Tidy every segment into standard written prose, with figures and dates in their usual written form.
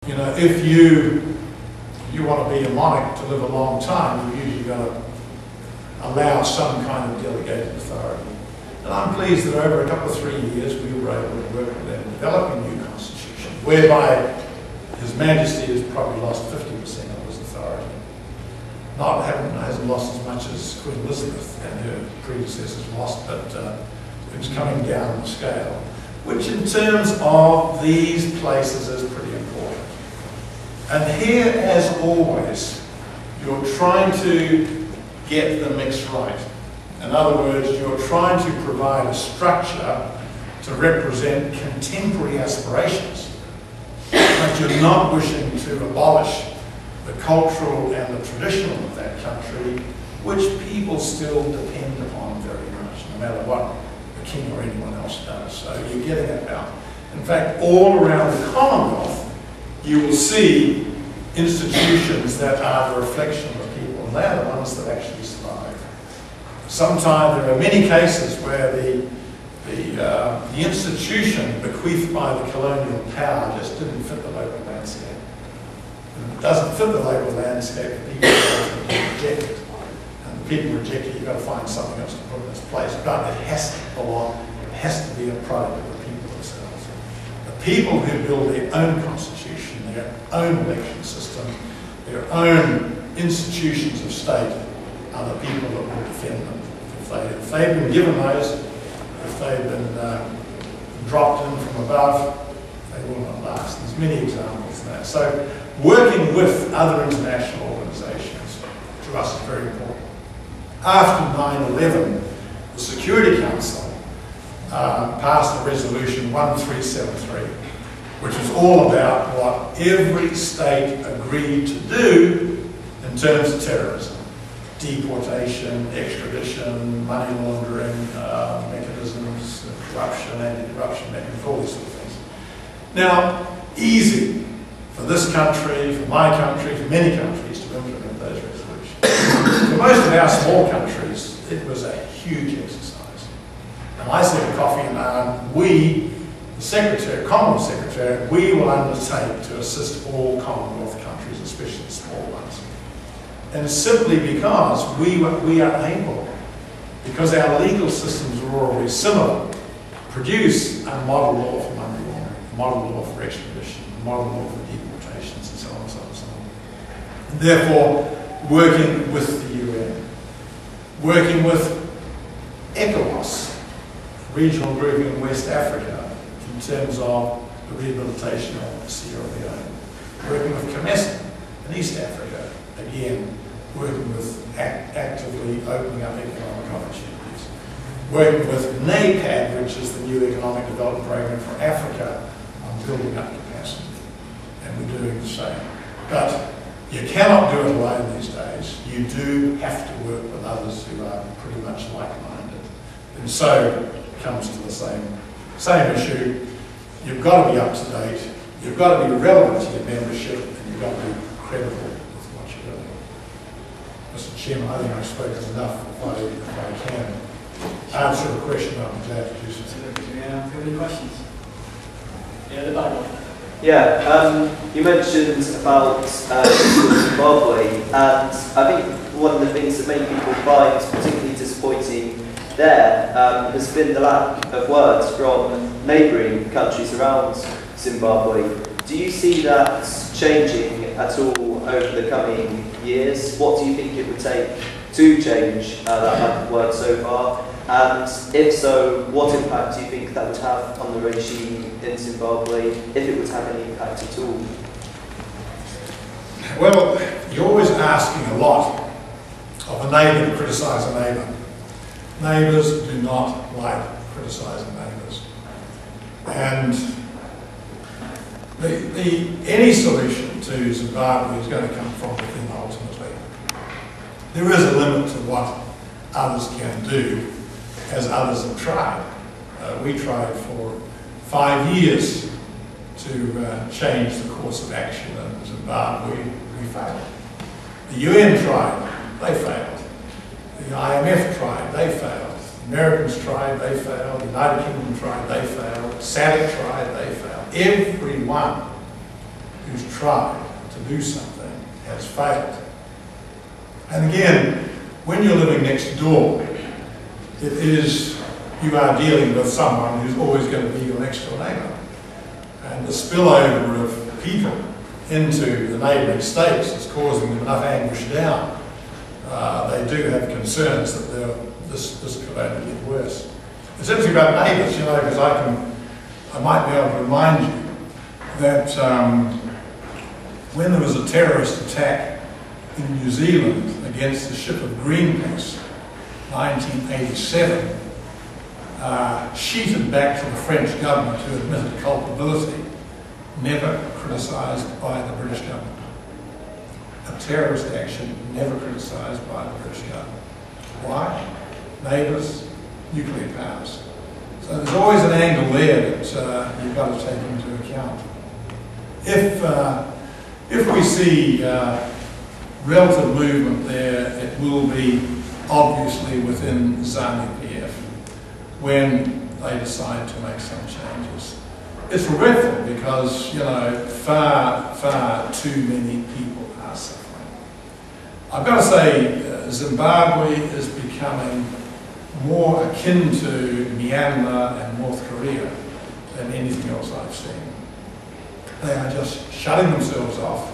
You know, if you want to be a monarch to live a long time, you've usually got to allow some kind of delegated authority. And I'm pleased that over a couple of 3 years we were able to work with them, develop a new constitution, whereby His Majesty has probably lost 50% of his authority. Hasn't lost as much as Queen Elizabeth and her predecessors lost, but it's coming down the scale, which in terms of these places is pretty important. And here, as always, you're trying to get the mix right. In other words, you're trying to provide a structure to represent contemporary aspirations, but you're not wishing to abolish the cultural and the traditional of that country, which people still depend upon very much, no matter what the King or anyone else does. So you're getting it out. In fact, all around the Commonwealth, you will see institutions that are the reflection of the people, and they're the ones that actually survive. Sometimes there are many cases where the institution bequeathed by the colonial power just didn't fit the local landscape. If it doesn't fit the local landscape, people reject it. And the people reject it, you've got to find something else to put in its place. But it has to belong, it has to be a product of the people themselves. The people who build their own constitution, their own election system, their own institutions of state are the people that will defend them. If they've been given those, if they've been dropped in from above, they will not last. There's many examples of that. So working with other international organisations to us is very important. After 9/11, the Security Council passed a resolution 1373, which was all about what every state agreed to do in terms of terrorism. Deportation, extradition, money laundering, mechanisms, corruption, anti-corruption mechanisms, all these sort of things. Now, easy for this country, for my country, for many countries to implement those resolutions. For most of our small countries, it was a huge exercise. And I said to Kofi Annan, we, the Secretary, Commonwealth Secretary, we will undertake to assist all Commonwealth countries, especially the small ones. And simply because we are able, because our legal systems are already similar, produce a model law for money laundering, a model law for extradition, a model law for deportations, and so on and so on and so on. And therefore, working with the UN, working with ECOWAS, regional group in West Africa, in terms of the rehabilitation of Sierra Leone, working with COMESA in East Africa, again, working with actively opening up economic opportunities. Working with NAPAD, which is the new economic development program for Africa, on building up capacity. And we're doing the same. But you cannot do it alone these days. You do have to work with others who are pretty much like-minded. And so it comes to the same issue. You've got to be up to date. You've got to be relevant to your membership, and you've got to be credible with what you're doing. Mr. Chairman, I think I've spoken enough. If I can answer the question, I'll be glad to do so. Do you have any questions? Yeah, the back one. Yeah, you mentioned about Zimbabwe, and I think one of the things that many people find particularly disappointing there has been the lack of words from neighbouring countries around Zimbabwe. Do you see that changing at all over the coming years? What do you think it would take to change that lack of words so far? And if so, what impact do you think that would have on the regime in Zimbabwe, if it would have any impact at all? Well, you're always asking a lot of a neighbour to criticise a neighbour. Neighbours do not like criticising neighbours. And any solution to Zimbabwe is going to come from within ultimately. There is a limit to what others can do, as others have tried. We tried for 5 years to change the course of action in Zimbabwe. We failed. The UN tried, they failed. The IMF tried, they failed. The Americans tried, they failed. The United Kingdom tried, they failed. SADC tried, they failed. Everyone who's tried to do something has failed. And again, when you're living next door, you are dealing with someone who's always going to be your next door neighbour. And the spillover of people into the neighbouring states is causing them enough anguish down. They do have concerns that this could only get worse. It's interesting about neighbours, you know, because I might be able to remind you that when there was a terrorist attack in New Zealand against the ship of Greenpeace, 1987, sheeted back to the French government who admitted culpability, never criticised by the British government. A terrorist action never criticised by the British government. Why? Neighbours, nuclear powers. So there's always an angle there that you've got to take into account. If we see relative movement there, it will be obviously within ZANU-PF when they decide to make some changes. It's regretful because, you know, far, far too many people are suffering. I've got to say, Zimbabwe is becoming more akin to Myanmar and North Korea than anything else I've seen. They are just shutting themselves off.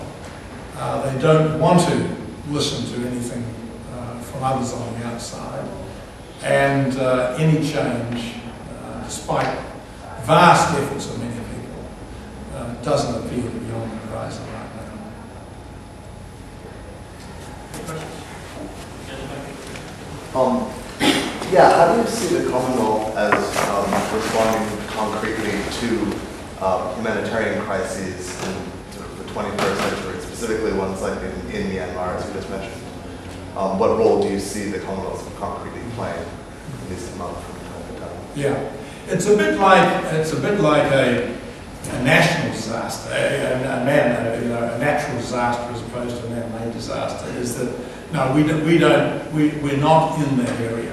They don't want to listen to anything from others on the outside. And any change, despite vast efforts of many people, doesn't appear to be on the horizon right now. Yeah, how do you see the Commonwealth as responding concretely to humanitarian crises in the 21st century, specifically ones like in Myanmar, as you just mentioned? What role do you see the Commonwealth concretely playing in this amount from time to time? Yeah, it's a bit like a national disaster, a natural disaster as opposed to a man-made disaster. Is that no, we're not in that area.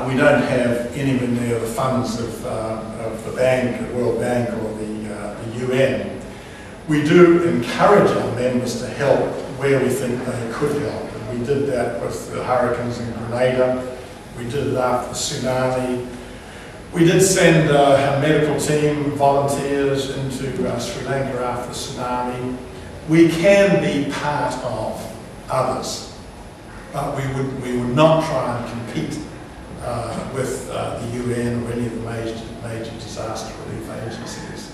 We don't have anywhere near the funds of the bank, the World Bank, or the UN. We do encourage our members to help where we think they could help. And we did that with the hurricanes in Grenada. We did it after the tsunami. We did send a medical team, volunteers, into Sri Lanka after the tsunami. We can be part of others, but we would not try and compete with the UN or any of the major disaster relief agencies.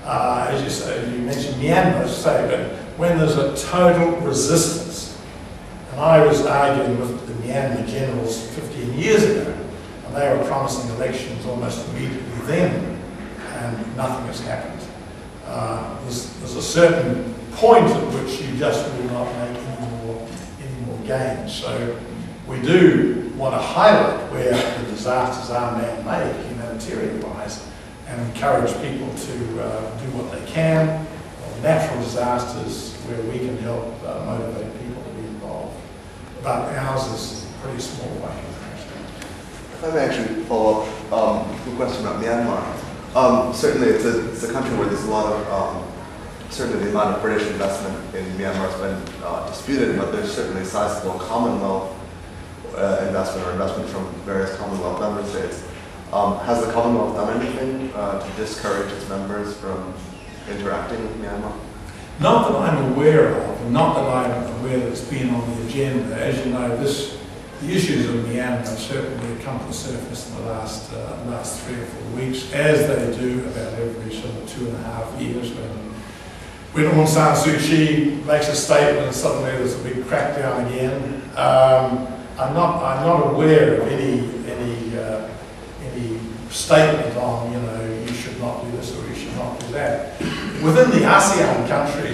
As you say, you mentioned Myanmar, as you say, but when there's a total resistance, and I was arguing with the Myanmar generals 15 years ago, and they were promising elections almost immediately then, and nothing has happened. There's a certain point at which you just will not make any more gains. So we do want to highlight where the disasters are man-made, humanitarian-wise, and encourage people to do what they can. Natural disasters where we can help motivate people to be involved. But ours is a pretty small way. If I may actually follow up with a question about Myanmar. Certainly it's a country where there's a lot of, certainly the amount of British investment in Myanmar has been disputed, but there's certainly sizable Commonwealth investment or investment from various Commonwealth member states. Has the Commonwealth done anything to discourage its members from interacting with Myanmar? Not that I'm aware of, and not that I'm aware that it's been on the agenda. As you know, the issues of Myanmar certainly come to the surface in the last 3 or 4 weeks, as they do about every sort of 2.5 years when Aung San Suu Kyi makes a statement and suddenly there's a big crackdown again. I'm not aware of any statement on, you know, you should not do this or you should not do that. Within the ASEAN countries,